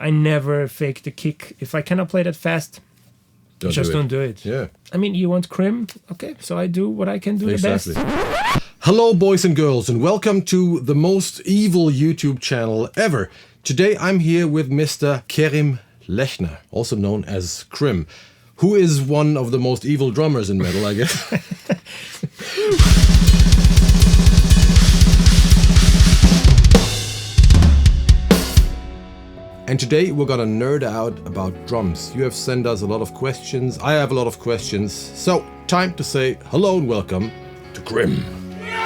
I never fake the kick. If I cannot play that fast, don't do it. Yeah. I mean, you want Krimh? Okay, so I do what I can do the best. Hello, boys and girls, and welcome to the most evil YouTube channel ever. Today I'm here with Mr. Kerim Lechner, also known as Krimh, who is one of the most evil drummers in metal, I guess. And today we're gonna nerd out about drums. You have sent us a lot of questions. I have a lot of questions. So, time to say hello and welcome to Krimh.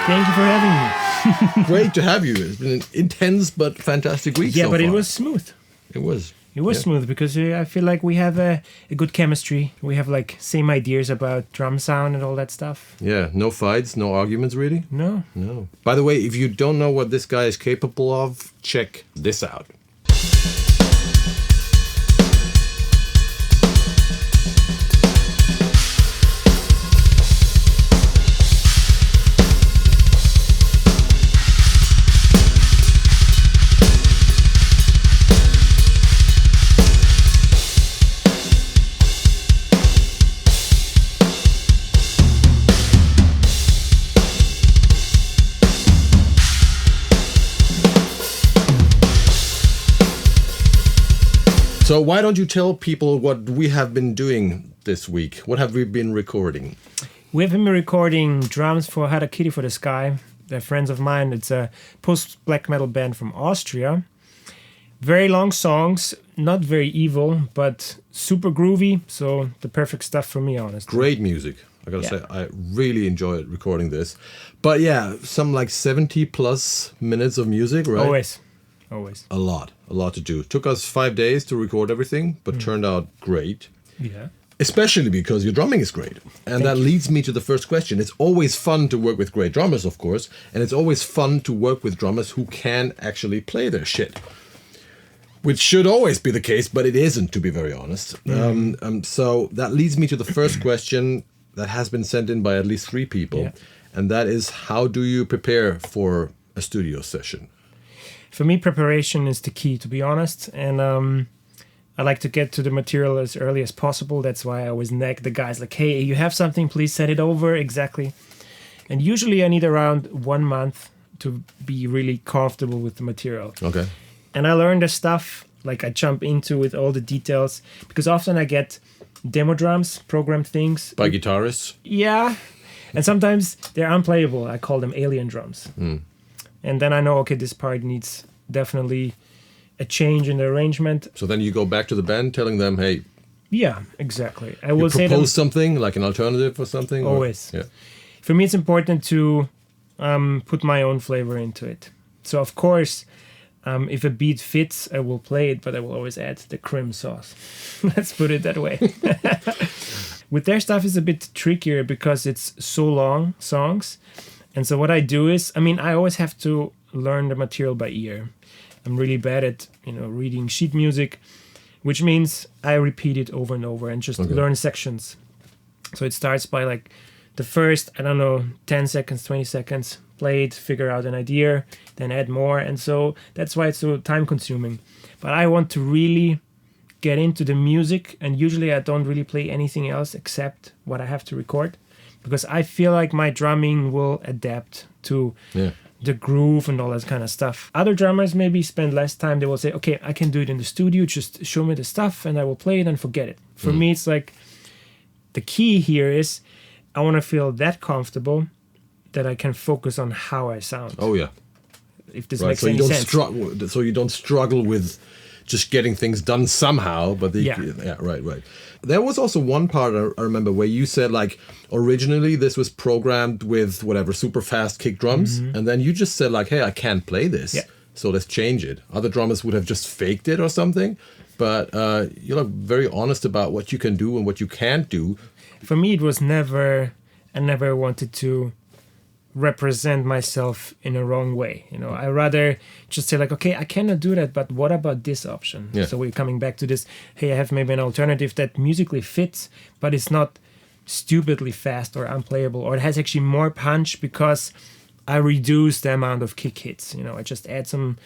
Thank you for having me. Great to have you. It's been an intense but fantastic week so but far. it was smooth. It was. It was smooth because I feel like we have a good chemistry. We have like same ideas about drum sound and all that stuff. Yeah, no fights, no arguments really? No. No. By the way, if you don't know what this guy is capable of, check this out. So why don't you tell people what we have been doing this week? What have we been recording? We have been recording drums for Harakiri for the Sky. They're friends of mine. It's a post-black metal band from Austria. Very long songs, not very evil, but super groovy. So the perfect stuff for me, honestly. Great music. I gotta say, I really enjoyed recording this. But yeah, some like 70 plus minutes of music, right? Always. A lot to do. Took us 5 days to record everything, but turned out great. Yeah. Especially because your drumming is great. And that leads me to the first question. It's always fun to work with great drummers, of course. And it's always fun to work with drummers who can actually play their shit. Which should always be the case, but it isn't, to be very honest. So that leads me to the first question that has been sent in by at least 3 people. Yeah. And that is, how do you prepare for a studio session? For me, preparation is the key, to be honest. And I like to get to the material as early as possible. That's why I always nag the guys like, hey, you have something, please send it over. Exactly. And usually I need around 1 month to be really comfortable with the material. Okay. And I learn the stuff, like I jump into with all the details, because often I get demo drums, programmed things. By guitarists? Yeah. And sometimes they're unplayable. I call them alien drums. And then I know, okay, this part needs definitely a change in the arrangement. So then you go back to the band telling them, hey... Yeah, exactly. I will say propose something, like an alternative or something? Always. Or, yeah. For me, it's important to put my own flavor into it. So, of course, if a beat fits, I will play it, but I will always add the Krimh sauce. Let's put it that way. With their stuff, it's a bit trickier because it's so long, songs. And so what I do is, I always have to learn the material by ear. I'm really bad at, reading sheet music, which means I repeat it over and over and just learn sections. So it starts by like the first, 10 seconds, 20 seconds, play it, figure out an idea, then add more. And so that's why it's so time consuming. But I want to really get into the music, and usually I don't really play anything else except what I have to record. Because I feel like my drumming will adapt to the groove and all that kind of stuff. Other drummers maybe spend less time. They will say, okay, I can do it in the studio. Just show me the stuff and I will play it and forget it. For me, it's like the key here is I want to feel that comfortable that I can focus on how I sound. Oh, yeah. If this makes any sense. So you don't struggle with just getting things done somehow, but right. There was also one part I remember where you said like originally this was programmed with whatever super fast kick drums, and then you just said like, hey, I can't play this, so let's change it. Other drummers would have just faked it or something, but you're very honest about what you can do and what you can't do. For me, it was I never wanted to represent myself in a wrong way. I rather just say like, okay, I cannot do that, but what about this option? So we're coming back to this, hey, I have maybe an alternative that musically fits, but it's not stupidly fast or unplayable, or it has actually more punch because I reduce the amount of kick hits. I just add some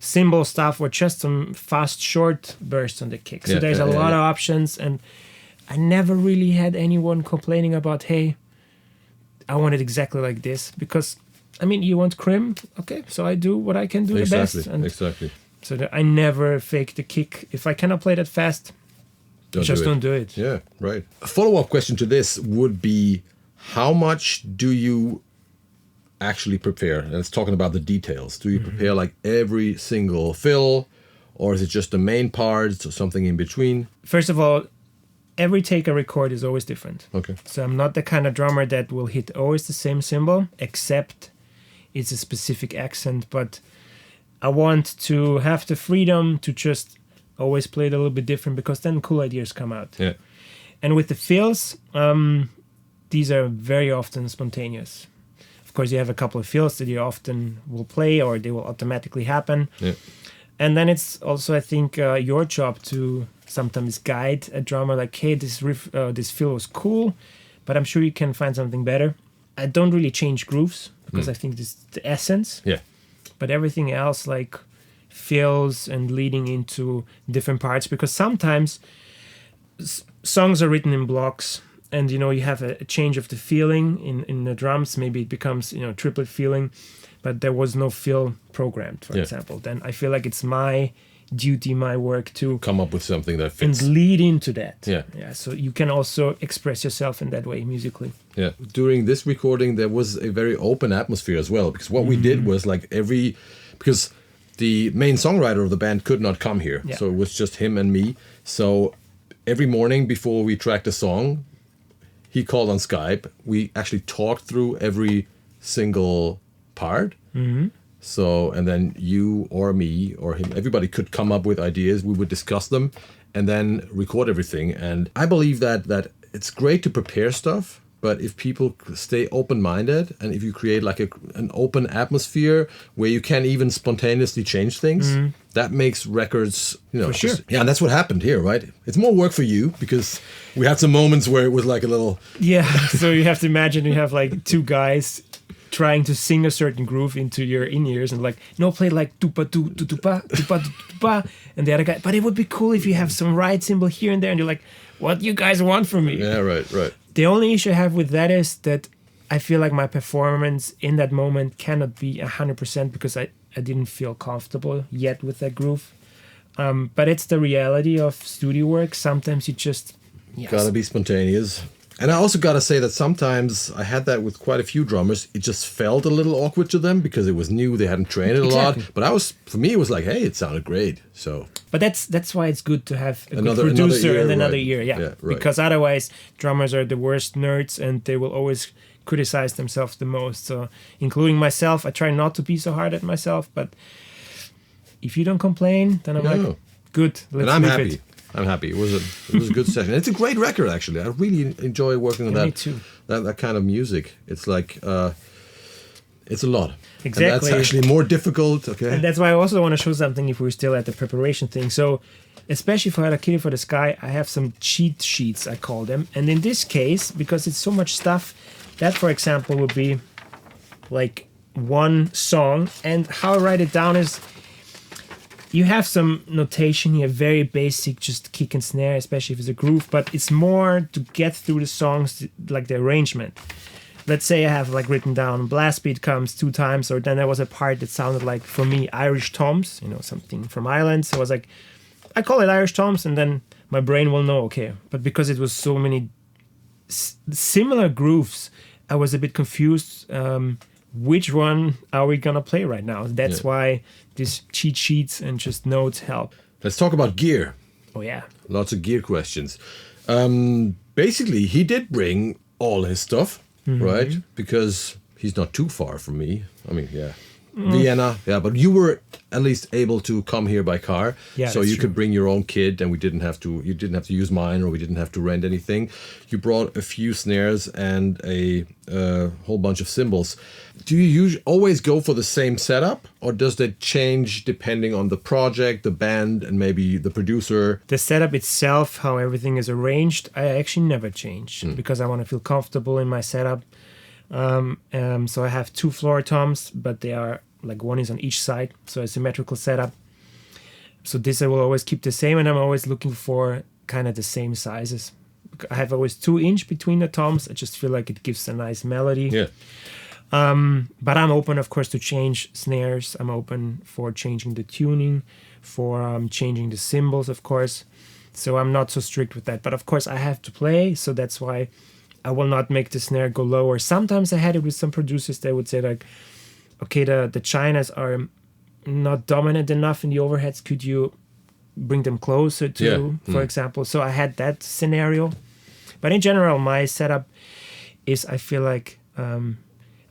cymbal stuff or just some fast short bursts on the kick. So there's a lot of options, and I never really had anyone complaining about, hey, I want it exactly like this, because I mean, you want Krimh, okay, so I do what I can do the best. And exactly. So that I never fake the kick. If I cannot play that fast, don't do it. Yeah, right. A follow-up question to this would be, how much do you actually prepare? And it's talking about the details. Do you prepare like every single fill, or is it just the main parts or something in between? First of all, every take I record is always different. Okay. So I'm not the kind of drummer that will hit always the same cymbal, except it's a specific accent, but I want to have the freedom to just always play it a little bit different, because then cool ideas come out. Yeah. And with the fills, these are very often spontaneous. Of course, you have a couple of fills that you often will play, or they will automatically happen. Yeah. And then it's also, I think, your job to sometimes guide a drummer, like, hey, this riff, this fill was cool, but I'm sure you can find something better. I don't really change grooves, because I think this is the essence. Yeah. But everything else, like fills and leading into different parts, because sometimes songs are written in blocks, and you have a change of the feeling in the drums. Maybe it becomes triplet feeling, but there was no fill programmed, for example. Then I feel like it's my duty, my work to come up with something that fits and lead into that. Yeah. So you can also express yourself in that way musically. Yeah. During this recording, there was a very open atmosphere as well, because what we did was like because the main songwriter of the band could not come here, so it was just him and me. So every morning before we tracked a song, he called on Skype. We actually talked through every single part. So, and then you or me or him, everybody could come up with ideas. We would discuss them and then record everything. And I believe that it's great to prepare stuff, but if people stay open-minded and if you create like an open atmosphere where you can even spontaneously change things, that makes records, For sure. And that's what happened here, right? It's more work for you, because we had some moments where it was like a little... Yeah, so you have to imagine you have like two guys trying to sing a certain groove into your in-ears and like, no, play like tupa tu tu tupa tupa tu tupa, and the other guy, but it would be cool if you have some right cymbal here and there, and you're like, what do you guys want from me? Yeah, right. The only issue I have with that is that I feel like my performance in that moment cannot be 100% because I didn't feel comfortable yet with that groove. But it's the reality of studio work. Sometimes you just... Gotta be spontaneous. And I also gotta say that sometimes I had that with quite a few drummers. It just felt a little awkward to them because it was new. They hadn't trained it a lot. But for me, it was like, hey, it sounded great. So. But that's why it's good to have a good producer and another year. Yeah, right. Because otherwise, drummers are the worst nerds and they will always criticize themselves the most. So, including myself, I try not to be so hard at myself. But if you don't complain, then I'm like, good. Let's leave happy. it. I'm happy. It was a good session. It's a great record, actually. I really enjoy working on that. Me too. That kind of music. It's like it's a lot. Exactly. And that's actually more difficult. Okay. And that's why I also want to show something if we're still at the preparation thing. So, especially for Harakiri for the Sky, I have some cheat sheets, I call them. And in this case, because it's so much stuff, that, for example, would be like one song. And how I write it down is, you have some notation here, very basic, just kick and snare, especially if it's a groove, but it's more to get through the songs, like the arrangement. Let's say I have like written down blast beat comes 2 times, or then there was a part that sounded like, for me, Irish toms, something from Ireland. So I was like, I call it Irish toms, and then my brain will know, okay. But because it was so many similar grooves, I was a bit confused. Which one are we gonna play right now? That's why these cheat sheets and just notes help. Let's talk about gear. Oh yeah, lots of gear questions. Basically, he did bring all his stuff, right? Because he's not too far from me. I mean, Vienna, but you were at least able to come here by car, so you could bring your own kit, and you didn't have to use mine, or we didn't have to rent anything. You brought a few snares and a whole bunch of cymbals. Do you always go for the same setup, or does that change depending on the project, the band, and maybe the producer? The setup itself, how everything is arranged, I actually never change because I want to feel comfortable in my setup. So I have 2 floor toms, but they are like one is on each side, so a symmetrical setup. So this I will always keep the same, and I'm always looking for kind of the same sizes. I have always 2-inch between the toms. I just feel like it gives a nice melody. Yeah. But I'm open, of course, to change snares. I'm open for changing the tuning, for changing the cymbals, of course. So I'm not so strict with that. But of course, I have to play, so that's why I will not make the snare go lower. Sometimes I had it with some producers. They would say like, okay, the chinas are not dominant enough in the overheads. Could you bring them closer to, for example? So I had that scenario. But in general, my setup is, I feel like,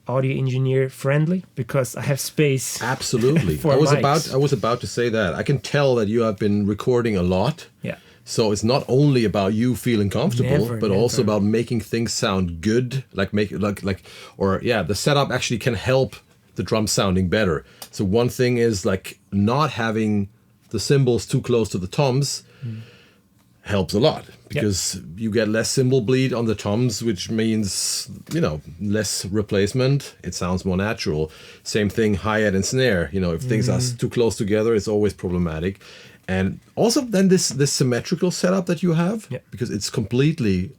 audio engineer friendly, because I have space. Absolutely. for I was mics. about to say that. I can tell that you have been recording a lot. Yeah. So it's not only about you feeling comfortable, but also about making things sound good. The setup actually can help the drums sounding better. So one thing is like not having the cymbals too close to the toms helps a lot, because you get less cymbal bleed on the toms, which means, less replacement. It sounds more natural. Same thing, hi-hat and snare. If things are too close together, it's always problematic. And also then this symmetrical setup that you have, because it's completely,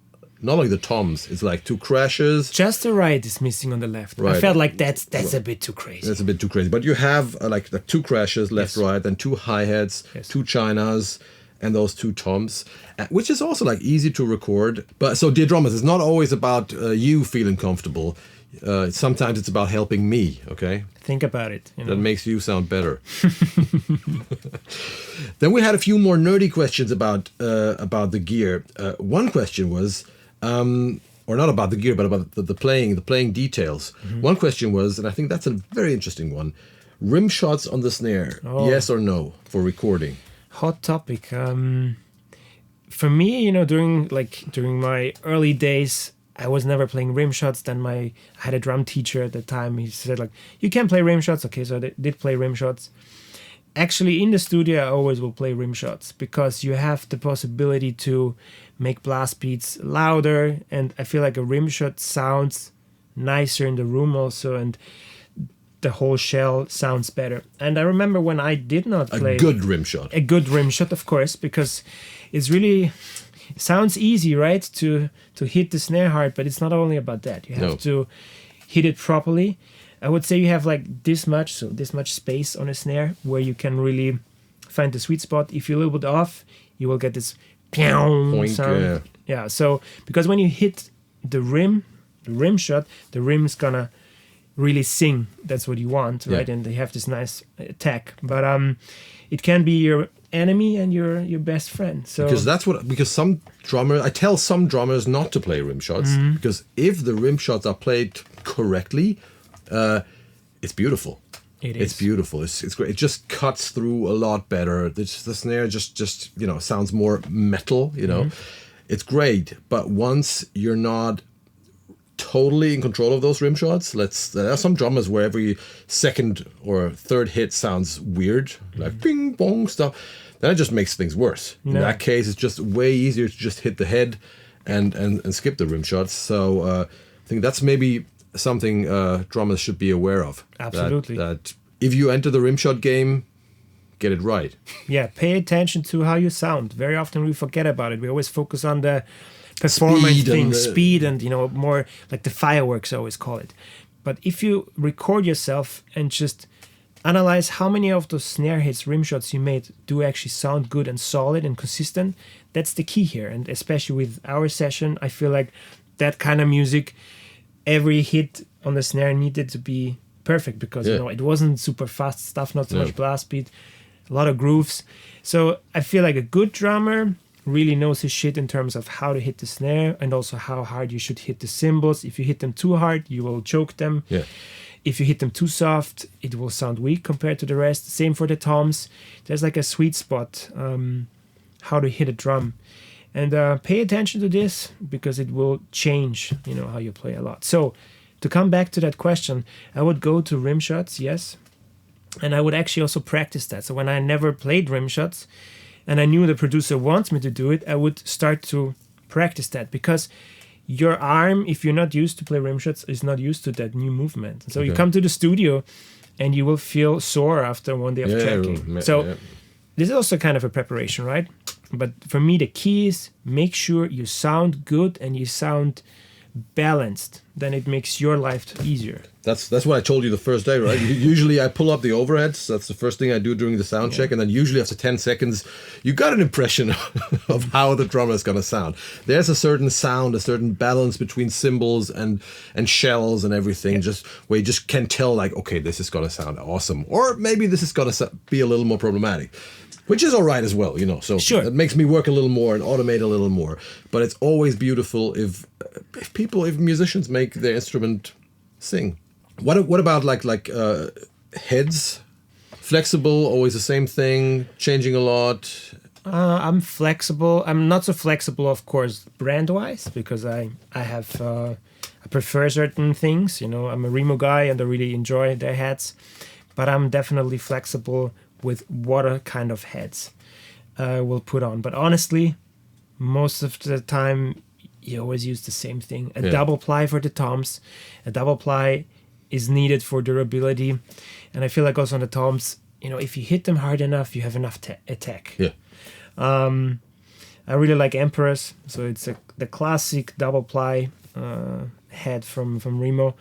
not only the toms, it's like 2 crashes. Just the right is missing on the left. Right. I felt like that's a bit too crazy. That's a bit too crazy. But you have like 2 crashes, left, right, and 2 hi-hats, 2 chinas, and those 2 toms, which is also like easy to record. But so, dear drummers, it's not always about you feeling comfortable. Sometimes it's about helping me, okay? Think about it. That makes you sound better. Then we had a few more nerdy questions about the gear. One question was, or not about the gear, but about the playing details. One question was, and I think that's a very interesting one, rim shots on the snare, yes or no, for recording? Hot topic. For me, during my early days, I was never playing rim shots. Then I had a drum teacher at the time. He said like, you can play rim shots. Okay, so I did play rim shots. Actually, in the studio, I always will play rim shots, because you have the possibility to make blast beats louder, and I feel like a rim shot sounds nicer in the room also, and the whole shell sounds better. And I remember when I did not play a good rim shot, of course, because it's really sounds easy, right, to hit the snare hard, but it's not only about that. You have to hit it properly. I would say you have like this much space on a snare where you can really find the sweet spot. If you're a little bit off, you will get this poing sound. Yeah, so because when you hit the rim shot, the rim's gonna really sing. That's what you want, right? And they have this nice attack. But it can be your enemy and your best friend. So because some drummers, I tell some drummers not to play rim shots, because if the rim shots are played correctly, it's beautiful. It's beautiful. It's great. It just cuts through a lot better. The snare just sounds more metal. It's great. But once you're not totally in control of those rim shots, there are some drummers where every second or third hit sounds weird, like ping pong stuff. Then it just makes things worse. In that case, it's just way easier to just hit the head and skip the rim shots. So I think that's maybe something drummers should be aware of. Absolutely. That if you enter the rim shot game, get it right. Yeah, pay attention to how you sound. Very often we forget about it. We always focus on the performance speed and more like the fireworks I always call it. But if you record yourself and just analyze how many of those snare hits, rim shots you made do actually sound good and solid and consistent, that's the key here. And especially with our session, I feel like that kind of music, every hit on the snare needed to be perfect, because it wasn't super fast stuff, not so much blast beat, a lot of grooves. So I feel like a good drummer really knows his shit in terms of how to hit the snare and also how hard you should hit the cymbals. If you hit them too hard, you will choke them. Yeah. If you hit them too soft, it will sound weak compared to the rest. Same for the toms. There's like a sweet spot, how to hit a drum. And pay attention to this, because it will change, how you play a lot. So to come back to that question, I would go to rim shots, yes. And I would actually also practice that. So when I never played rim shots and I knew the producer wants me to do it, I would start to practice that, because your arm, if you're not used to play rim shots, is not used to that new movement. So you come to the studio and you will feel sore after one day of tracking. So this is also kind of a preparation, right? But for me, the key is make sure you sound good and you sound balanced. Then it makes your life easier. That's what I told you the first day, right? Usually I pull up the overheads. That's the first thing I do during the sound check. And then usually after 10 seconds, you got an impression of how the drummer is going to sound. There's a certain sound, a certain balance between cymbals and shells and everything, just where you just can tell, like, okay, this is going to sound awesome. Or maybe this is going to be a little more problematic. Which is all right as well, So it makes me work a little more and automate a little more. But it's always beautiful if musicians make their instrument sing. What about like heads? Flexible, always the same thing, changing a lot. I'm flexible. I'm not so flexible, of course, brand-wise, because I prefer certain things. I'm a Remo guy and I really enjoy their heads, but I'm definitely flexible with what kind of heads we'll put on. But honestly, most of the time, you always use the same thing. A double ply for the toms. A double ply is needed for durability. And I feel like also on the toms, if you hit them hard enough, you have enough attack. Yeah. I really like Emperors. So it's the classic double ply head from Remo.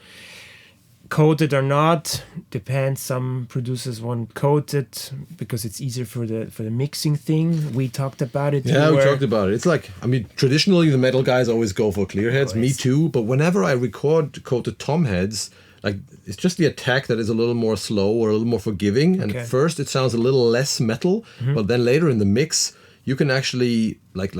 Coated or not, depends. Some producers want coated because it's easier for the mixing thing. We talked about it. Yeah, we talked about it. It's like, traditionally the metal guys always go for clear heads. Me too. But whenever I record coated tom heads, like it's just the attack that is a little more slow or a little more forgiving. And first it sounds a little less metal, but then later in the mix you can actually like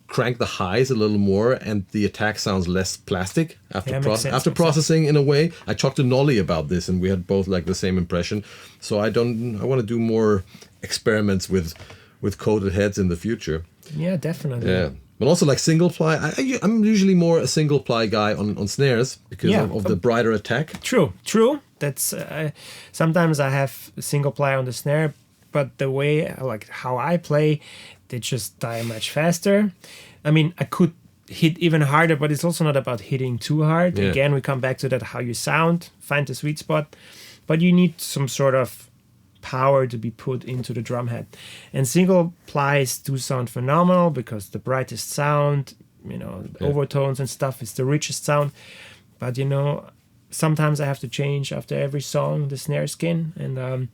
crank the highs a little more and the attack sounds less plastic after processing in a way. I talked to Nolly about this and we had both like the same impression. So I want to do more experiments with coated heads in the future. Yeah, definitely. Yeah. But also like single ply, I'm usually more a single ply guy on snares because of the brighter attack. True. That's sometimes I have single ply on the snare, but the way how I play, they just die much faster. I could hit even harder, but it's also not about hitting too hard. Yeah. Again, we come back to that, how you sound, find the sweet spot. But you need some sort of power to be put into the drum head. And single plies do sound phenomenal because the brightest sound, overtones and stuff is the richest sound. But, sometimes I have to change after every song the snare skin. And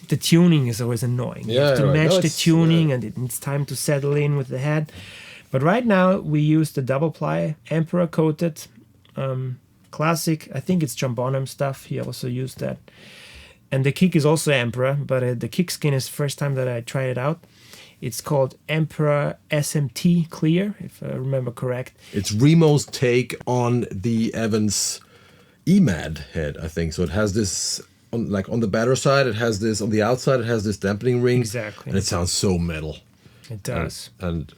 the tuning is always annoying. You have to match the tuning and it needs time to settle in with the head. But right now we use the double ply Emperor coated classic. I think it's John Bonham stuff. He also used that. And the kick is also Emperor, but the kick skin is the first time that I tried it out. It's called Emperor SMT Clear, if I remember correct. It's Remo's take on the Evans EMAD head, I think. So it has this... on the batter side, it has this. On the outside, it has this dampening ring. Exactly. And it sounds so metal. It does. And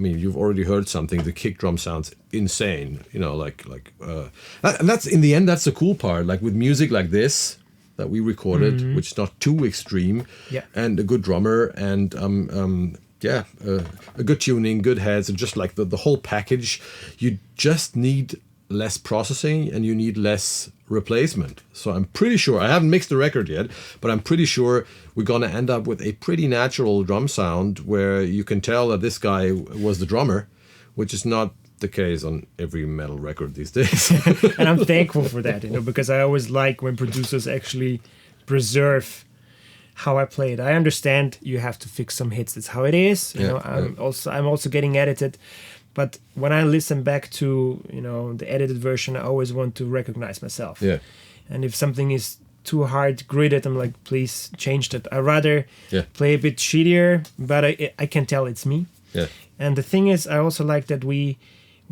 you've already heard something. The kick drum sounds insane. And that's in the end. That's the cool part. Like with music like this that we recorded, which is not too extreme. Yeah. And a good drummer and a good tuning, good heads, and just like the whole package. You just need less processing and you need less replacement. So I'm pretty sure, I haven't mixed the record yet, but I'm pretty sure we're going to end up with a pretty natural drum sound where you can tell that this guy was the drummer, which is not the case on every metal record these days. And I'm thankful for that, because I always like when producers actually preserve how I play it. I understand you have to fix some hits. That's how it is. I'm also getting edited. But when I listen back to, the edited version, I always want to recognize myself. Yeah. And if something is too hard gridded, I'm like, please change that. I rather play a bit shittier, but I can tell it's me. Yeah. And the thing is, I also like that we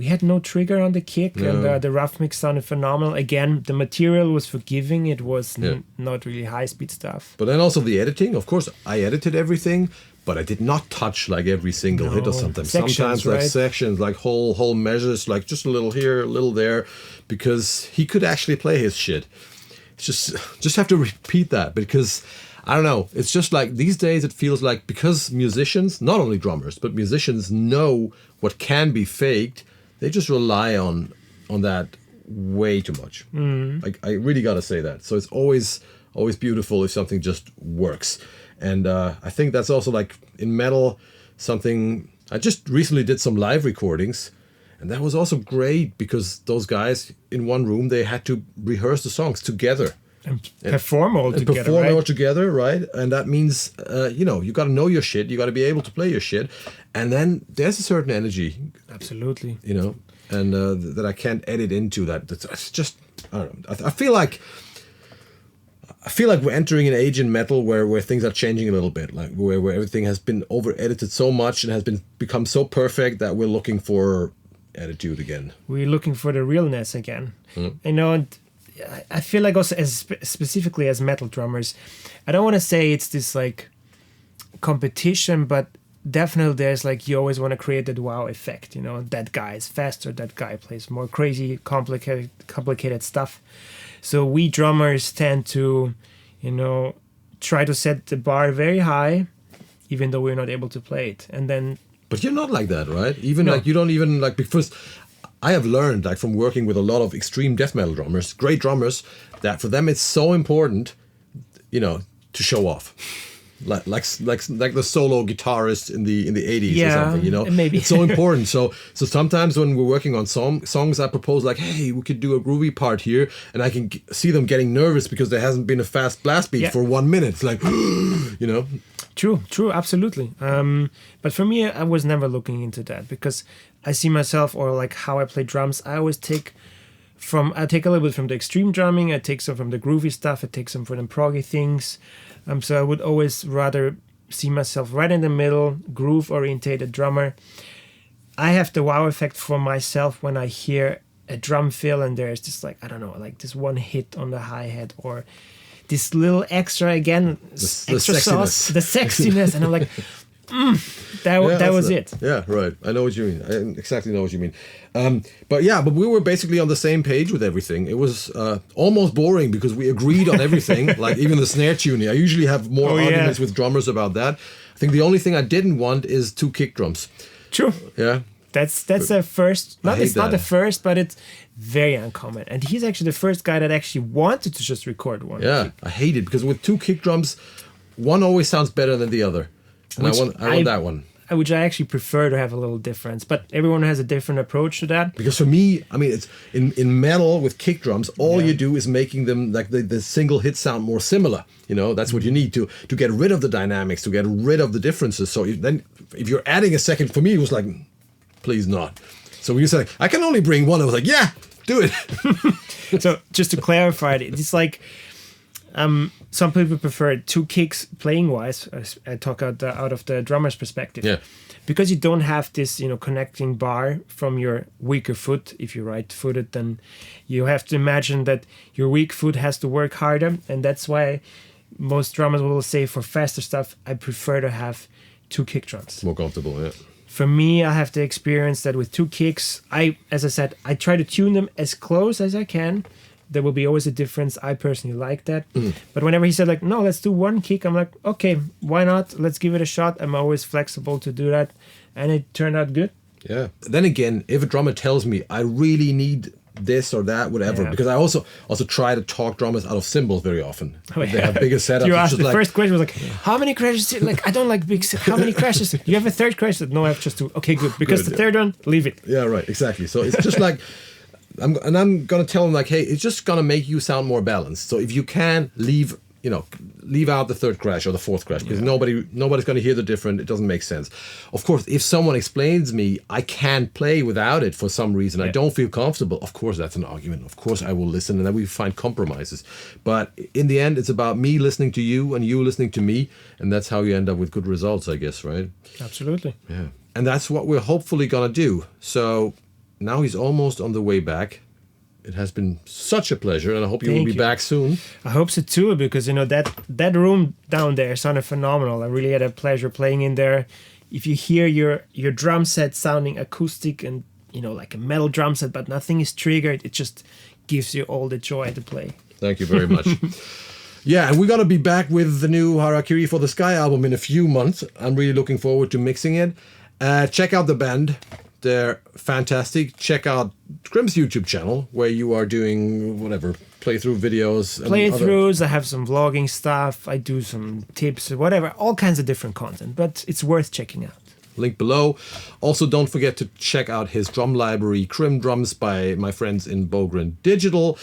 had no trigger on the kick, and the rough mix sounded phenomenal. Again, the material was forgiving. It was not really high-speed stuff. But then also the editing. Of course, I edited everything, but I did not touch like every single hit or something. Sometimes like sections, like whole measures, like just a little here, a little there, because he could actually play his shit. It's just have to repeat that, because I don't know. It's just like these days it feels like, because musicians, not only drummers, but musicians know what can be faked, they just rely on that way too much. I really got to say that. So it's always beautiful if something just works. And I think that's also like in metal, something I just recently did some live recordings, and that was also great because those guys in one room, they had to rehearse the songs together. And perform all together, perform right? all together, right? And that means, you got to know your shit. You got to be able to play your shit. And then there's a certain energy. Absolutely. And that I can't edit into that. It's just, I don't know. I feel like we're entering an age in metal where things are changing a little bit, like where everything has been over-edited so much and has become so perfect that we're looking for attitude again. We're looking for the realness again. I feel like also specifically as metal drummers, I don't want to say it's this like competition, but definitely there's like you always want to create that wow effect. That guy is faster, that guy plays more crazy, complicated stuff. So we drummers tend to, try to set the bar very high, even though we're not able to play it, and then. But you're not like that, right? Even no. Like you don't even like because. I have learned, like from working with a lot of extreme death metal drummers, great drummers, that for them it's so important, to show off, like the solo guitarist in the 80s or something, maybe. It's so important. So sometimes when we're working on songs, I propose like, hey, we could do a groovy part here, and I can see them getting nervous because there hasn't been a fast blast beat for 1 minute. It's like, True, absolutely. But for me, I was never looking into that because I see myself, or like how I play drums, I always take a little bit from the extreme drumming, I take some from the groovy stuff, I take some from the proggy things. So I would always rather see myself right in the middle, groove-orientated drummer. I have the wow effect for myself when I hear a drum fill and there's just like, I don't know, like this one hit on the hi-hat or this little extra again, extra sauce, the sexiness, and I'm like, that was it. Yeah, right. I know what you mean. I exactly know what you mean. But we were basically on the same page with everything. It was almost boring because we agreed on everything, like even the snare tuning. I usually have more arguments with drummers about that. I think the only thing I didn't want is 2 kick drums. True. Yeah. That's the first. It's not the first, but it's very uncommon. And he's actually the first guy that actually wanted to just record one. Yeah, kick. I hate it because with 2 kick drums, one always sounds better than the other. And I want that one. Which I actually prefer to have a little difference, but everyone has a different approach to that. Because for me, I mean, it's in metal with kick drums, all you do is making them like the single hit sound more similar. That's what you need to get rid of the dynamics, to get rid of the differences. So if you're adding a second, for me, it was like, please not. So when you said, I can only bring one, I was like, yeah, do it. So just to clarify, it's like some people prefer 2 kicks playing wise. I talk out of the drummer's perspective. Yeah. Because you don't have this, connecting bar from your weaker foot. If you're right-footed, then you have to imagine that your weak foot has to work harder, and that's why most drummers will say for faster stuff, I prefer to have 2 kick drums. More comfortable, yeah. For me, I have the experience that with 2 kicks, as I said, I try to tune them as close as I can. There will be always a difference. I personally like that. But whenever he said like, no, let's do 1 kick, I'm like, okay, why not? Let's give it a shot. I'm always flexible to do that. And it turned out good. Yeah. Then again, if a drummer tells me I really need this or that, whatever, because I also try to talk drummers out of cymbals very often. They have bigger setups. You asked the first question was like, how many crashes? Like, I don't like big. How many crashes? You have a third crash? No, I have just 2. Okay, good. Because the third one, leave it. Yeah, right. Exactly. So it's just like, I'm gonna tell them like, hey, it's just gonna make you sound more balanced. So if you can leave out the third crash or the fourth crash, because nobody's gonna hear the difference. It doesn't make sense. Of course, if someone explains me I can't play without it for some reason, I don't feel comfortable, of course that's an argument. Of course I will listen, and then we find compromises. But in the end, it's about me listening to you and you listening to me, and that's how you end up with good results, I guess, right? Absolutely. Yeah. And that's what we're hopefully gonna do. So now he's almost on the way back. It has been such a pleasure, and I hope you will be back soon. I hope so too, because that room down there sounded phenomenal. I really had a pleasure playing in there. If you hear your drum set sounding acoustic and like a metal drum set, but nothing is triggered, it just gives you all the joy to play. Thank you very much. Yeah, and we're gonna be back with the new Harakiri for the Sky album in a few months. I'm really looking forward to mixing it. Check out the band, there, fantastic. Check out Krimh's YouTube channel where you are doing whatever playthrough videos. And Playthroughs. I have some vlogging stuff. I do some tips, whatever, all kinds of different content. But it's worth checking out. Link below. Also, don't forget to check out his drum library, Krimh Drums, by my friends in BOGREN Digital.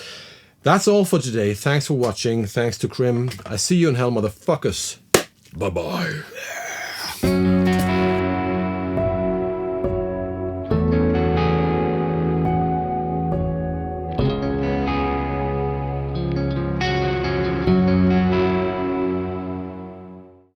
That's all for today. Thanks for watching. Thanks to Krimh. I see you in hell, motherfuckers. Bye-bye.